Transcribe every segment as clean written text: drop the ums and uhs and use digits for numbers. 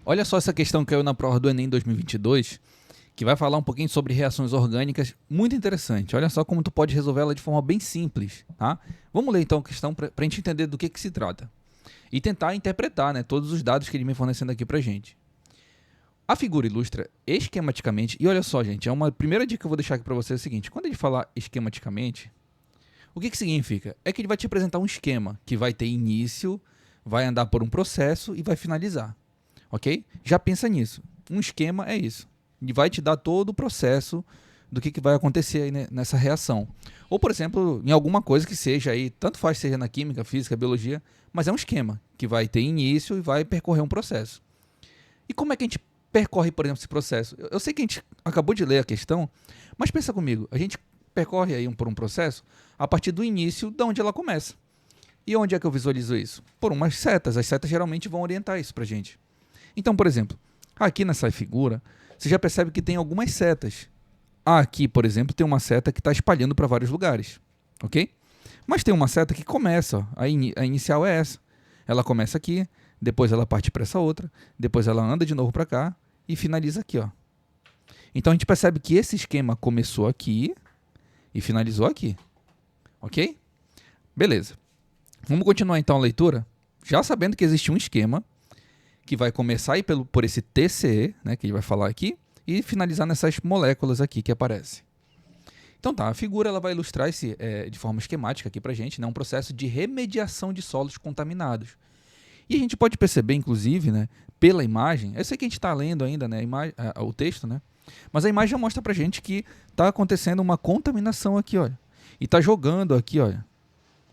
Olha só essa questão que caiu na prova do Enem 2022, que vai falar um pouquinho sobre reações orgânicas, muito interessante. Olha só como tu pode resolver ela de forma bem simples, tá? Vamos ler então a questão para a gente entender do que se trata e tentar interpretar, né, todos os dados que ele vem fornecendo aqui pra gente. A figura ilustra esquematicamente, e olha só, gente, é uma primeira dica que eu vou deixar aqui para você é o seguinte: quando ele falar esquematicamente, o que significa? É que ele vai te apresentar um esquema que vai ter início, vai andar por um processo e vai finalizar. Ok? Já pensa nisso. Um esquema é isso. E vai te dar todo o processo do que vai acontecer aí nessa reação. Ou, por exemplo, em alguma coisa que seja aí, tanto faz seja na química, física, biologia, mas é um esquema que vai ter início e vai percorrer um processo. E como é que a gente percorre, por exemplo, esse processo? Eu sei que a gente acabou de ler a questão, mas pensa comigo, a gente percorre aí por um processo a partir do início de onde ela começa. E onde é que eu visualizo isso? Por umas setas. As setas geralmente vão orientar isso pra gente. Então, por exemplo, aqui nessa figura, você já percebe que tem algumas setas. Aqui, por exemplo, tem uma seta que está espalhando para vários lugares, ok? Mas tem uma seta que começa, ó, a inicial é essa. Ela começa aqui, depois ela parte para essa outra, depois ela anda de novo para cá e finaliza aqui, ó. Então a gente percebe que esse esquema começou aqui e finalizou aqui, ok? Beleza. Vamos continuar então a leitura, já sabendo que existe um esquema que vai começar aí por esse TCE, né, que ele vai falar aqui, e finalizar nessas moléculas aqui que aparecem. Então tá, a figura ela vai ilustrar esse, de forma esquemática aqui pra gente, né, um processo de remediação de solos contaminados. E a gente pode perceber, inclusive, né, pela imagem, eu sei que a gente está lendo ainda, né, o texto, né, mas a imagem já mostra pra gente que está acontecendo uma contaminação aqui, olha, e está jogando aqui, olha,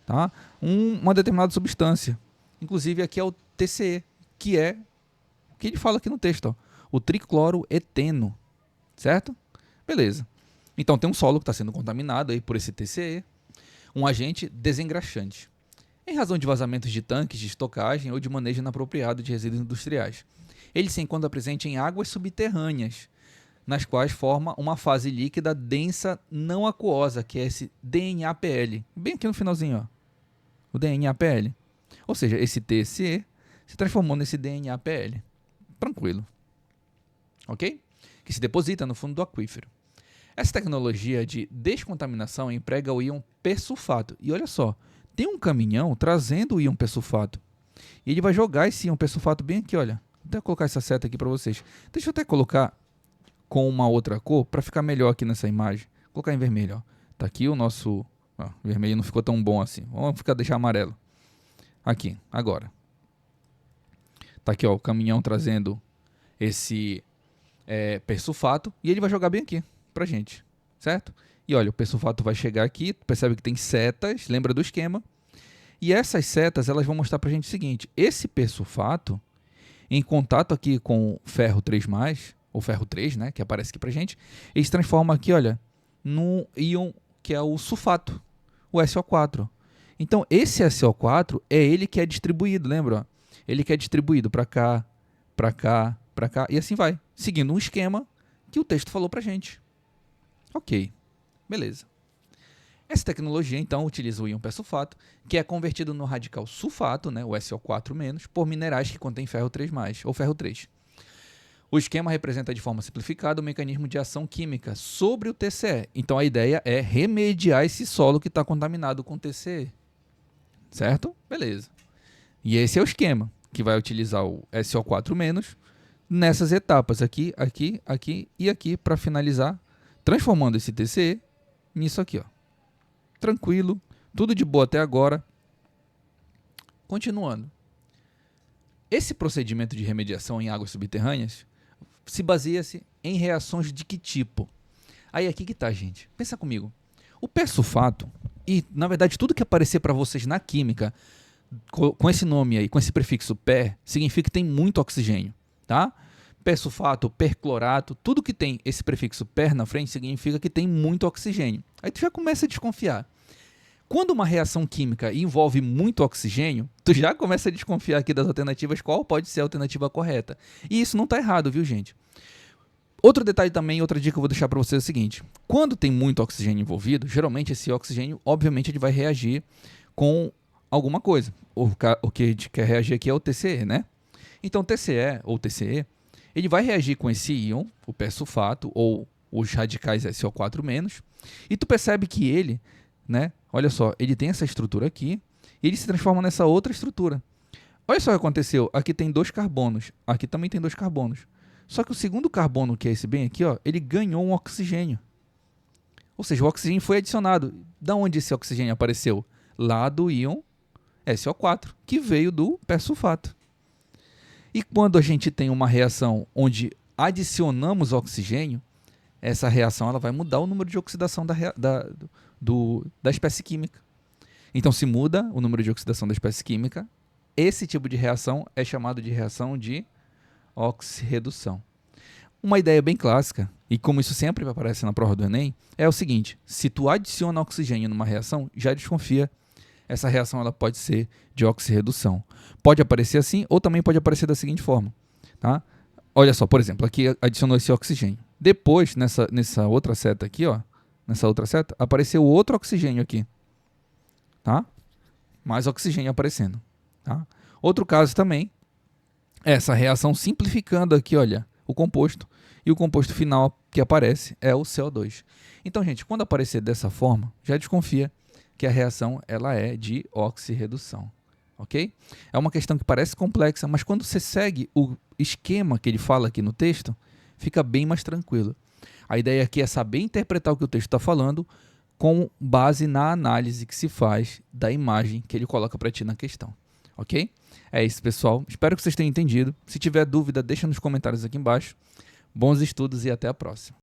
tá, uma determinada substância. Inclusive aqui é o TCE, que é o que ele fala aqui no texto, ó, o tricloroeteno, certo? Beleza. Então tem um solo que está sendo contaminado aí por esse TCE, um agente desengraxante, em razão de vazamentos de tanques de estocagem ou de manejo inapropriado de resíduos industriais. Ele se encontra presente em águas subterrâneas, nas quais forma uma fase líquida densa não aquosa, que é esse DNAPL, bem aqui no finalzinho, ó, o DNAPL. Ou seja, esse TCE se transformou nesse DNAPL. Tranquilo. Ok? Que se deposita no fundo do aquífero. Essa tecnologia de descontaminação emprega o íon persulfato. E olha só, tem um caminhão trazendo o íon persulfato. E ele vai jogar esse íon persulfato bem aqui, olha. Vou até colocar essa seta aqui para vocês. Deixa eu até colocar com uma outra cor para ficar melhor aqui nessa imagem. Vou colocar em vermelho, ó. Tá aqui o nosso... Ó, vermelho não ficou tão bom assim. Vamos deixar amarelo. Aqui, agora. Tá aqui, ó, o caminhão trazendo esse persulfato e ele vai jogar bem aqui pra gente, certo? E olha, o persulfato vai chegar aqui, percebe que tem setas, lembra do esquema? E essas setas, elas vão mostrar pra gente o seguinte: esse persulfato, em contato aqui com o ferro 3+, ou ferro 3, né, que aparece aqui pra gente, ele se transforma aqui, olha, num íon que é o sulfato, o SO4. Então, esse SO4 é ele que é distribuído, lembra? Ele que é distribuído para cá, para cá, para cá, e assim vai, seguindo um esquema que o texto falou pra gente. Ok, beleza. Essa tecnologia, então, utiliza o íon persulfato, que é convertido no radical sulfato, né, o SO4-, por minerais que contêm ferro 3+, ou ferro 3. O esquema representa de forma simplificada o mecanismo de ação química sobre o TCE. Então, a ideia é remediar esse solo que está contaminado com TCE. Certo? Beleza. E esse é o esquema, que vai utilizar o SO4- nessas etapas, aqui, aqui, aqui e aqui, para finalizar, transformando esse TCE nisso aqui, ó. Tranquilo, tudo de boa até agora. Continuando. Esse procedimento de remediação em águas subterrâneas se baseia-se em reações de que tipo? Aí aqui que tá, gente. Pensa comigo. O persulfato, e na verdade tudo que aparecer para vocês na química com esse nome aí, com esse prefixo per, significa que tem muito oxigênio, tá? Persulfato, perclorato, tudo que tem esse prefixo per na frente significa que tem muito oxigênio. Aí tu já começa a desconfiar. Quando uma reação química envolve muito oxigênio, tu já começa a desconfiar aqui das alternativas, qual pode ser a alternativa correta. E isso não está errado, viu, gente? Outro detalhe também, outra dica que eu vou deixar para vocês é o seguinte: quando tem muito oxigênio envolvido, geralmente esse oxigênio, obviamente, ele vai reagir com alguma coisa. O que a gente quer reagir aqui é o TCE, né? Então, TCE ou TCE, ele vai reagir com esse íon, o persulfato, ou os radicais SO4-, e tu percebe que ele, né, olha só, ele tem essa estrutura aqui, e ele se transforma nessa outra estrutura. Olha só o que aconteceu, aqui tem 2 carbonos, aqui também tem 2 carbonos. Só que o segundo carbono, que é esse bem aqui, ó, ele ganhou um oxigênio. Ou seja, o oxigênio foi adicionado. Da onde esse oxigênio apareceu? Lá do íon SO4, que veio do persulfato. E quando a gente tem uma reação onde adicionamos oxigênio, essa reação ela vai mudar o número de oxidação da espécie química. Então, se muda o número de oxidação da espécie química, esse tipo de reação é chamado de reação de oxirredução. Uma ideia bem clássica, e como isso sempre aparece na prova do Enem, é o seguinte: se tu adiciona oxigênio numa reação, já desconfia. Essa reação ela pode ser de oxirredução. Pode aparecer assim, ou também pode aparecer da seguinte forma. Tá? Olha só, por exemplo, aqui adicionou esse oxigênio. Depois, nessa outra seta aqui, ó, nessa outra seta, apareceu outro oxigênio aqui. Tá? Mais oxigênio aparecendo. Tá? Outro caso também, essa reação simplificando aqui, olha, o composto, e o composto final que aparece é o CO2. Então, gente, quando aparecer dessa forma, já desconfia que a reação ela é de oxirredução, ok? É uma questão que parece complexa, mas quando você segue o esquema que ele fala aqui no texto, fica bem mais tranquilo. A ideia aqui é saber interpretar o que o texto está falando com base na análise que se faz da imagem que ele coloca para ti na questão, ok? É isso, pessoal. Espero que vocês tenham entendido. Se tiver dúvida, deixa nos comentários aqui embaixo. Bons estudos e até a próxima.